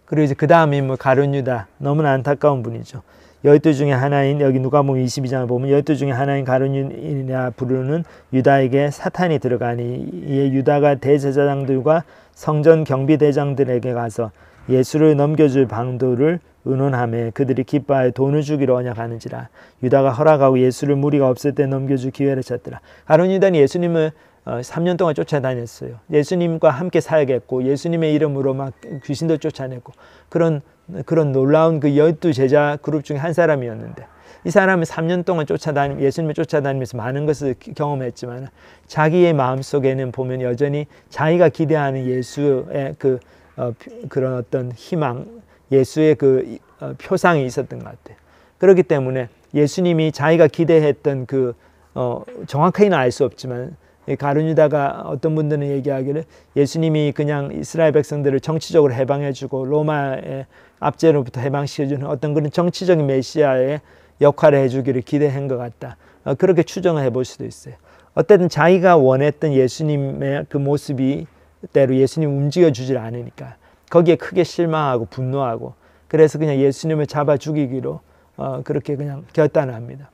S3: 그리고 이제 그 다음에 뭐 가룟 유다, 너무나 안타까운 분이죠. 12 중에 하나인, 여기 누가복음 22장을 보면 12 중에 하나인 가룟 유다이라 부르는 유다에게 사탄이 들어가니 이에 유다가 대제사장들과 성전 경비대장들에게 가서 예수를 넘겨줄 방도를 의논하며 그들이 기뻐하여 돈을 주기로 언약하는지라. 유다가 허락하고 예수를 무리가 없을 때 넘겨줄 기회를 찾더라. 가룟 유다는 예수님을 3년 동안 쫓아다녔어요. 예수님과 함께 살겠고 예수님의 이름으로 막 귀신도 쫓아냈고 그런 놀라운 그 12 제자 그룹 중에 한 사람이었는데, 이 사람은 3년 동안 예수님을 쫓아다니면서 많은 것을 경험했지만 자기의 마음속에는 보면 여전히 자기가 기대하는 예수의 그런 어떤 희망, 예수의 그 표상이 있었던 것 같아요. 그렇기 때문에 예수님이 자기가 기대했던 정확하게는 알 수 없지만 가룟 유다가 어떤 분들은 얘기하기를 예수님이 그냥 이스라엘 백성들을 정치적으로 해방해주고 로마의 압제로부터 해방시켜주는 어떤 그런 정치적인 메시아의 역할을 해주기를 기대한 것 같다. 그렇게 추정을 해볼 수도 있어요. 어쨌든 자기가 원했던 예수님의 그 모습이 때로 예수님 움직여주질 않으니까 거기에 크게 실망하고 분노하고 그래서 그냥 예수님을 잡아 죽이기로 그렇게 그냥 결단을 합니다.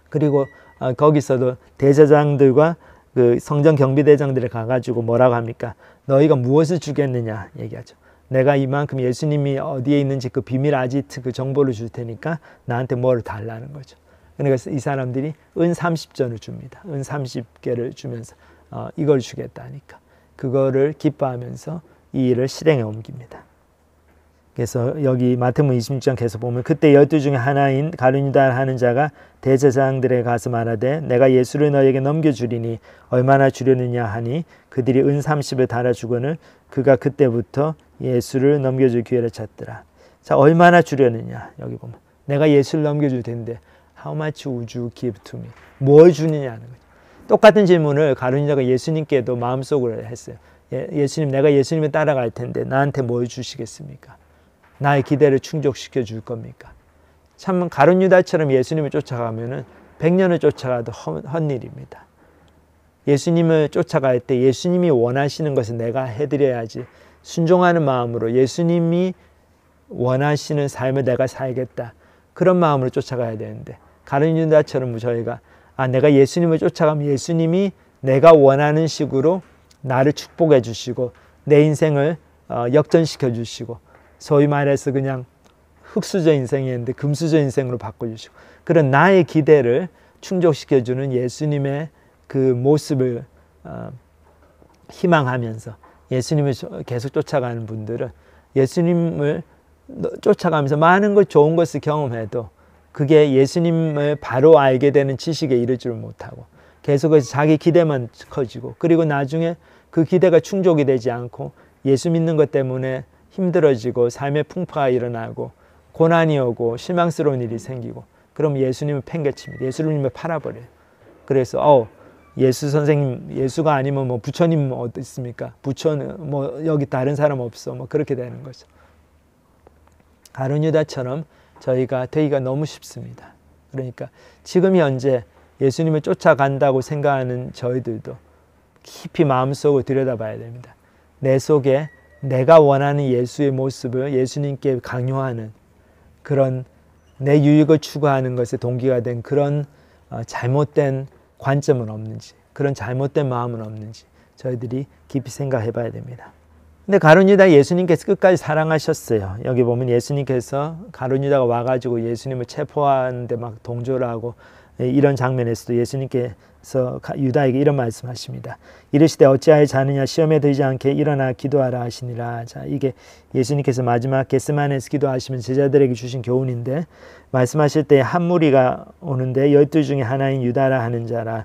S3: 그리고 거기서도 대제사장들과 그 성전 경비대장들에 가가지고 뭐라고 합니까? 너희가 무엇을 주겠느냐 얘기하죠. 내가 이만큼 예수님이 어디에 있는지 그 비밀 아지트 그 정보를 줄 테니까 나한테 뭘 달라는 거죠. 그러니까 이 사람들이 은 30전을 줍니다. 은 30개를 주면서 이걸 주겠다니까 그거를 기뻐하면서 이 일을 실행에 옮깁니다. 그래서 여기 마태복음 26장 계속 보면 그때 12 중에 하나인 가룟 유다 하는 자가 대제사장들에게 가서 말하되 내가 예수를 너에게 넘겨주리니 얼마나 주려느냐 하니 그들이 은 30을 달아주거늘 그가 그때부터 예수를 넘겨줄 기회를 찾더라. 자, 얼마나 주려느냐 여기 보면 내가 예수를 넘겨줄 텐데 How much would you give to me? 뭘 주느냐는 거죠. 똑같은 질문을 가룟 유다가 예수님께도 마음속으로 했어요. 예수님, 내가 예수님을 따라갈 텐데 나한테 뭘 주시겠습니까? 나의 기대를 충족시켜 줄 겁니까? 참 가룟 유다처럼 예수님을 쫓아가면은 100년을 쫓아가도 헛일입니다. 예수님을 쫓아갈 때 예수님이 원하시는 것을 내가 해드려야지 순종하는 마음으로 예수님이 원하시는 삶을 내가 살겠다. 그런 마음으로 쫓아가야 되는데 가룟 유다처럼 저희가 내가 예수님을 쫓아가면 예수님이 내가 원하는 식으로 나를 축복해 주시고 내 인생을 역전시켜 주시고 소위 말해서 그냥 흑수저 인생이었는데 금수저 인생으로 바꿔주시고 그런 나의 기대를 충족시켜주는 예수님의 그 모습을 희망하면서 예수님을 계속 쫓아가는 분들은 예수님을 쫓아가면서 많은 것 좋은 것을 경험해도 그게 예수님을 바로 알게 되는 지식에 이를 줄 못하고 계속해서 자기 기대만 커지고 그리고 나중에 그 기대가 충족이 되지 않고 예수 믿는 것 때문에 힘들어지고 삶의 풍파가 일어나고 고난이 오고 실망스러운 일이 생기고 그럼 예수님을 팽개칩니다. 예수님을 팔아버려요. 그래서 예수 선생님, 예수가 아니면 뭐 부처님 어디 있습니까? 부처는 뭐 여기 다른 사람 없어. 뭐 그렇게 되는 거죠. 가룟 유다처럼 저희가 되기가 너무 쉽습니다. 그러니까 지금 현재 예수님을 쫓아간다고 생각하는 저희들도 깊이 마음속으로 들여다봐야 됩니다. 내 속에 내가 원하는 예수의 모습을 예수님께 강요하는 그런 내 유익을 추구하는 것에 동기가 된 그런 잘못된 관점은 없는지, 그런 잘못된 마음은 없는지 저희들이 깊이 생각해 봐야 됩니다. 근데 가룟 유다 예수님께서 끝까지 사랑하셨어요. 여기 보면 예수님께서 가룟 유다가 와가지고 예수님을 체포하는데 막 동조를 하고 이런 장면에서도 예수님께서 유다에게 이런 말씀하십니다. 이르시되 어찌하여 자느냐 시험에 들지 않게 일어나 기도하라 하시니라. 자, 이게 예수님께서 마지막 겟세마네에서 기도하시면 제자들에게 주신 교훈인데 말씀하실 때 한 무리가 오는데 12 중에 하나인 유다라 하는 자라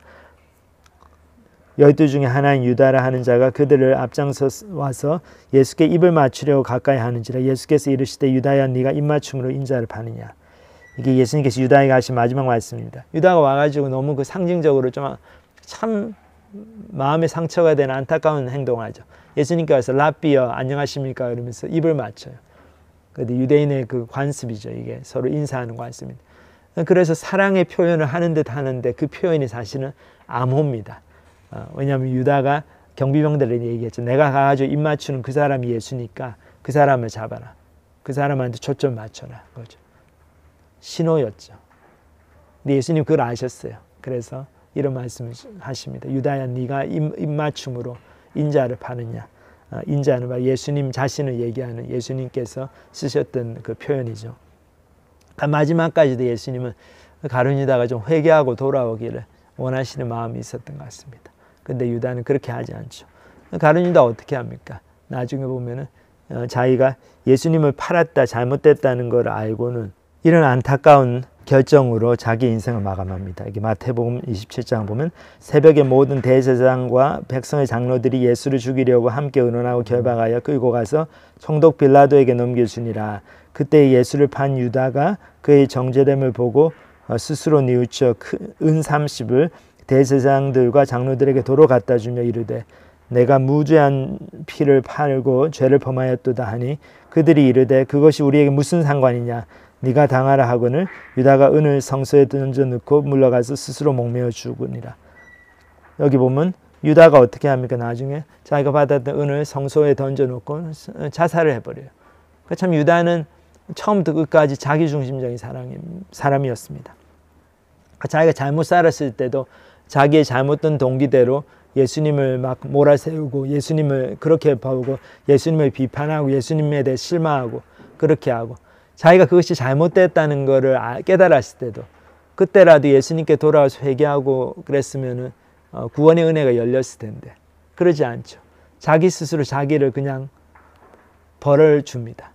S3: 12 중에 하나인 유다라 하는 자가 그들을 앞장서 와서 예수께 입을 맞추려고 가까이 하는지라. 예수께서 이르시되 유다야 네가 입맞춤으로 인자를 파느냐. 이게 예수님께서 유다에게 하신 마지막 말씀입니다. 유다가 와가지고 너무 그 상징적으로 좀 참 마음에 상처가 되는 안타까운 행동을 하죠. 예수님께 와서 라비어 안녕하십니까 그러면서 입을 맞춰요. 근데 유대인의 그 관습이죠. 이게 서로 인사하는 관습입니다. 그래서 사랑의 표현을 하는 듯 하는데 그 표현이 사실은 암호입니다. 왜냐하면 유다가 경비병들에게 얘기했죠. 내가 가가지고 입 맞추는 그 사람이 예수니까 그 사람을 잡아라. 그 사람한테 초점 맞춰라. 그거죠. 신호였죠. 근데 예수님 그걸 아셨어요. 그래서 이런 말씀을 하십니다. 유다야 네가 입 맞춤으로 인자를 파느냐. 인자는 바로 예수님 자신을 얘기하는 예수님께서 쓰셨던 그 표현이죠. 마지막까지도 예수님은 가룟 유다가 좀 회개하고 돌아오기를 원하시는 마음이 있었던 것 같습니다. 근데 유다는 그렇게 하지 않죠. 가룟 유다 어떻게 합니까? 나중에 보면은 자기가 예수님을 팔았다, 잘못됐다는 걸 알고는 이런 안타까운 결정으로 자기 인생을 마감합니다. 이게 마태복음 27장 보면 새벽에 모든 대제사장과 백성의 장로들이 예수를 죽이려고 함께 의논하고 결박하여 끌고 가서 총독 빌라도에게 넘겨주니라. 그때 예수를 판 유다가 그의 정죄됨을 보고 스스로 뉘우쳐 은 30을 대제사장들과 장로들에게 도로 갖다 주며 이르되 내가 무죄한 피를 팔고 죄를 범하였도다 하니 그들이 이르되 그것이 우리에게 무슨 상관이냐 네가 당하라 하거늘 유다가 은을 성소에 던져 넣고 물러가서 스스로 목매어 죽으니라. 여기 보면 유다가 어떻게 합니까? 나중에 자기가 받았던 은을 성소에 던져 놓고 자살을 해버려요. 그러니까 참 유다는 처음부터 끝까지 자기중심적인 사람이었습니다. 자기가 잘못 살았을 때도 자기의 잘못된 동기대로 예수님을 막 몰아세우고 예수님을 그렇게 보고 예수님을 비판하고 예수님에 대해 실망하고 그렇게 하고 자기가 그것이 잘못됐다는 것을 깨달았을 때도 그때라도 예수님께 돌아와서 회개하고 그랬으면 구원의 은혜가 열렸을 텐데 그러지 않죠. 자기 스스로 자기를 그냥 벌을 줍니다.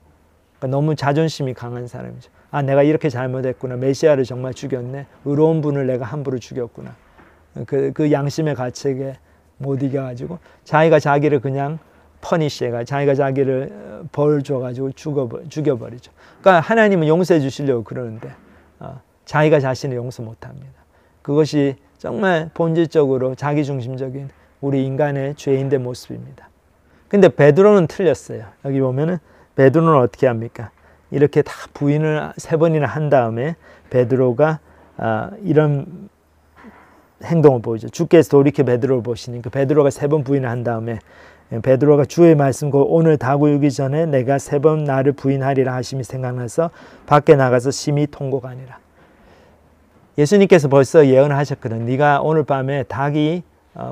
S3: 그러니까 너무 자존심이 강한 사람이죠. 아, 내가 이렇게 잘못했구나. 메시아를 정말 죽였네. 의로운 분을 내가 함부로 죽였구나. 그 양심의 가책에 못 이겨가지고 자기가 자기를 그냥 퍼니시해가 자기가 자기를 벌 줘가지고 죽여버리죠. 그러니까 하나님은 용서해 주시려고 그러는데 자기가 자신을 용서 못합니다. 그것이 정말 본질적으로 자기중심적인 우리 인간의 죄인된 모습입니다. 근데 베드로는 틀렸어요. 여기 보면은 베드로는 어떻게 합니까? 이렇게 다 부인을 3번이나 한 다음에 베드로가 이런 행동을 보이죠. 주께서 돌이켜 베드로를 보시니까 베드로가 3번 부인을 한 다음에 베드로가 주의 말씀 곧 오늘 다 울기 전에 내가 3번 나를 부인하리라 하심이 생각나서 밖에 나가서 심히 통곡하니라. 예수님께서 벌써 예언을 하셨거든. 네가 오늘 밤에 닭이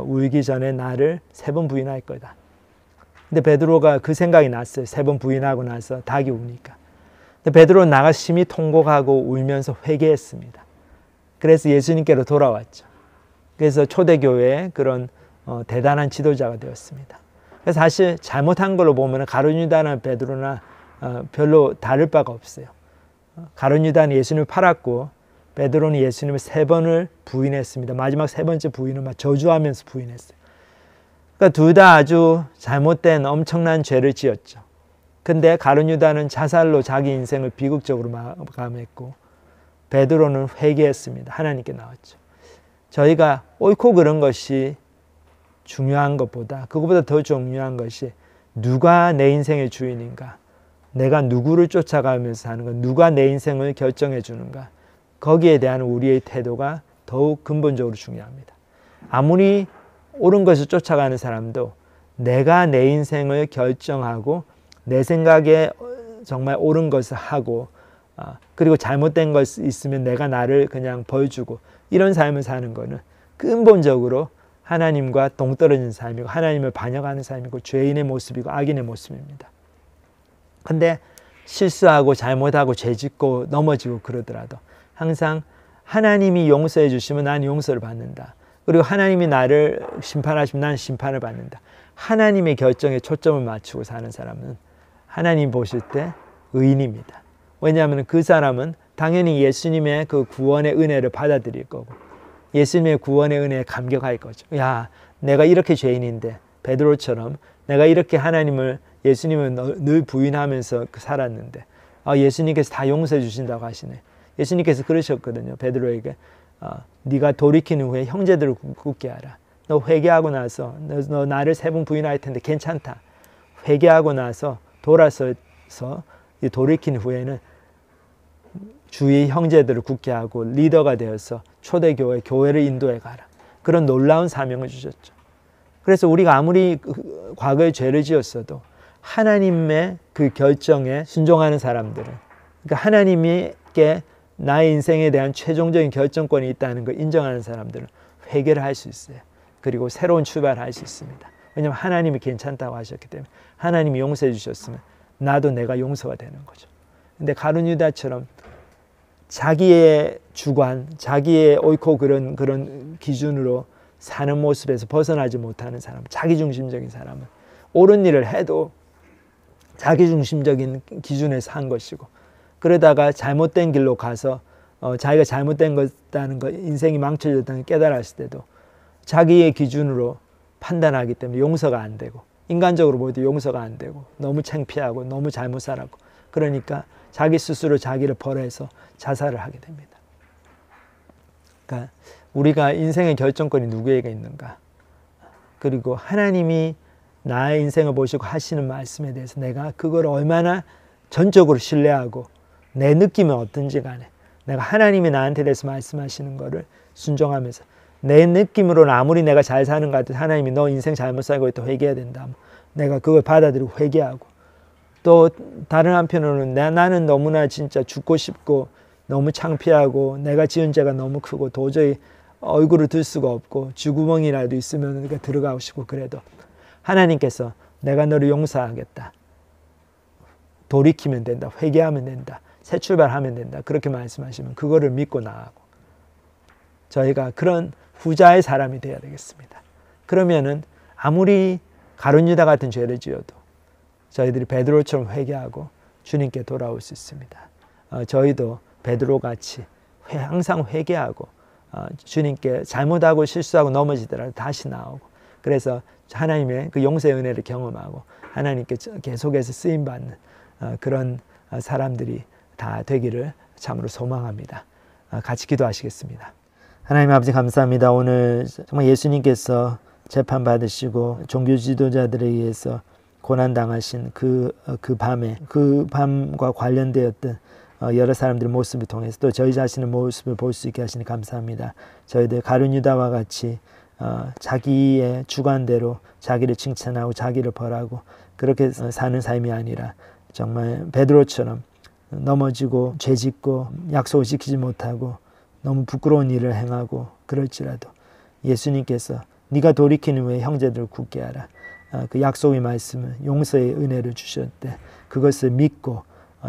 S3: 울기 전에 나를 3번 부인할 거다. 근데 베드로가 그 생각이 났어요. 3번 부인하고 나서 닭이 우니까. 근데 베드로는 나가 심히 통곡하고 울면서 회개했습니다. 그래서 예수님께로 돌아왔죠. 그래서 초대교회의 그런 대단한 지도자가 되었습니다. 그래서 사실 잘못한 걸로 보면 가룟 유다나 베드로나 별로 다를 바가 없어요. 가룟 유다는 예수님을 팔았고 베드로는 예수님을 3번을 부인했습니다. 마지막 3번째 부인을 막 저주하면서 부인했어요. 그러니까 둘 다 아주 잘못된 엄청난 죄를 지었죠. 근데 가룟 유다는 자살로 자기 인생을 비극적으로 마감했고 베드로는 회개했습니다. 하나님께 나왔죠. 저희가 옳고 그런 것이 중요한 것보다, 그것보다 더 중요한 것이 누가 내 인생의 주인인가, 내가 누구를 쫓아가면서 사는 가, 누가 내 인생을 결정해 주는가, 거기에 대한 우리의 태도가 더욱 근본적으로 중요합니다. 아무리 옳은 것을 쫓아가는 사람도 내가 내 인생을 결정하고 내 생각에 정말 옳은 것을 하고, 그리고 잘못된 것이 있으면 내가 나를 그냥 벌주고, 이런 삶을 사는 것은 근본적으로 하나님과 동떨어진 삶이고 하나님을 반역하는 삶이고 죄인의 모습이고 악인의 모습입니다. 근데 실수하고 잘못하고 죄짓고 넘어지고 그러더라도 항상 하나님이 용서해 주시면 난 용서를 받는다. 그리고 하나님이 나를 심판하시면 난 심판을 받는다. 하나님의 결정에 초점을 맞추고 사는 사람은 하나님 보실 때 의인입니다. 왜냐하면 그 사람은 당연히 예수님의 그 구원의 은혜를 받아들일 거고 예수님의 구원의 은혜에 감격할 거죠. 야, 내가 이렇게 죄인인데, 베드로처럼 내가 이렇게 하나님을, 예수님을 늘 부인하면서 살았는데 예수님께서 다 용서해 주신다고 하시네. 예수님께서 그러셨거든요. 베드로에게 네가 돌이킨 후에 형제들을 굳게 하라. 너 회개하고 나서 너 나를 3번 부인할 텐데 괜찮다. 회개하고 나서 돌아서서 돌이킨 후에는 주위 형제들을 굳게 하고 리더가 되어서 초대교회, 교회를 인도해 가라. 그런 놀라운 사명을 주셨죠. 그래서 우리가 아무리 과거에 죄를 지었어도 하나님의 그 결정에 순종하는 사람들은, 그러니까 하나님께 나의 인생에 대한 최종적인 결정권이 있다는 걸 인정하는 사람들은 회개를 할 수 있어요. 그리고 새로운 출발을 할 수 있습니다. 왜냐하면 하나님이 괜찮다고 하셨기 때문에, 하나님이 용서해 주셨으면 나도 내가 용서가 되는 거죠. 근데 가룟 유다처럼 자기의 주관, 자기의 옳고 그런 기준으로 사는 모습에서 벗어나지 못하는 사람, 자기중심적인 사람은 옳은 일을 해도 자기중심적인 기준에서 한 것이고, 그러다가 잘못된 길로 가서 자기가 잘못된 것다는 것, 인생이 망쳐졌다는 걸 깨달았을 때도 자기의 기준으로 판단하기 때문에 용서가 안 되고, 인간적으로 보여도 용서가 안 되고, 너무 창피하고 너무 잘못 살았고, 그러니까 자기 스스로 자기를 벌해서 자살을 하게 됩니다. 그러니까 우리가 인생의 결정권이 누구에게 있는가, 그리고 하나님이 나의 인생을 보시고 하시는 말씀에 대해서 내가 그걸 얼마나 전적으로 신뢰하고 내 느낌은 어떤지 간에 내가 하나님이 나한테 대해서 말씀하시는 거를 순종하면서, 내 느낌으로는 아무리 내가 잘 사는 것 같아도 하나님이 너 인생 잘못 살고 있다 회개해야 된다, 내가 그걸 받아들이고 회개하고, 또 다른 한편으로는 나는 너무나 진짜 죽고 싶고 너무 창피하고 내가 지은 죄가 너무 크고 도저히 얼굴을 들 수가 없고 쥐구멍이라도 있으면 들어가고 싶고, 그래도 하나님께서 내가 너를 용서하겠다, 돌이키면 된다, 회개하면 된다, 새 출발하면 된다, 그렇게 말씀하시면 그거를 믿고 나아가고, 저희가 그런 후자의 사람이 되어야 되겠습니다. 그러면은 아무리 가룟 유다 같은 죄를 지어도 저희들이 베드로처럼 회개하고 주님께 돌아올 수 있습니다. 저희도 베드로같이 항상 회개하고 주님께 잘못하고 실수하고 넘어지더라도 다시 나오고, 그래서 하나님의 그 용서의 은혜를 경험하고 하나님께 계속해서 쓰임받는 그런 사람들이 다 되기를 참으로 소망합니다. 같이 기도하시겠습니다. 하나님 아버지 감사합니다. 오늘 정말 예수님께서 재판받으시고 종교 지도자들에 의해서 고난당하신 그 밤에, 그 밤과 관련되었던 여러 사람들의 모습을 통해서 또 저희 자신의 모습을 볼 수 있게 하시니 감사합니다. 저희들 가룟 유다와 같이 자기의 주관대로 자기를 칭찬하고 자기를 벌하고 그렇게 사는 삶이 아니라 정말 베드로처럼 넘어지고 죄짓고 약속을 지키지 못하고 너무 부끄러운 일을 행하고 그럴지라도 예수님께서 네가 돌이키는 후에 형제들을 굳게 하라, 그 약속의 말씀은 용서의 은혜를 주셨대, 그것을 믿고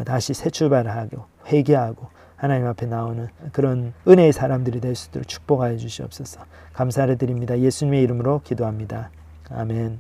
S3: 다시 새 출발하고 회개하고 하나님 앞에 나오는 그런 은혜의 사람들이 될 수 있도록 축복하여 주시옵소서. 감사를 드립니다. 예수님의 이름으로 기도합니다. 아멘.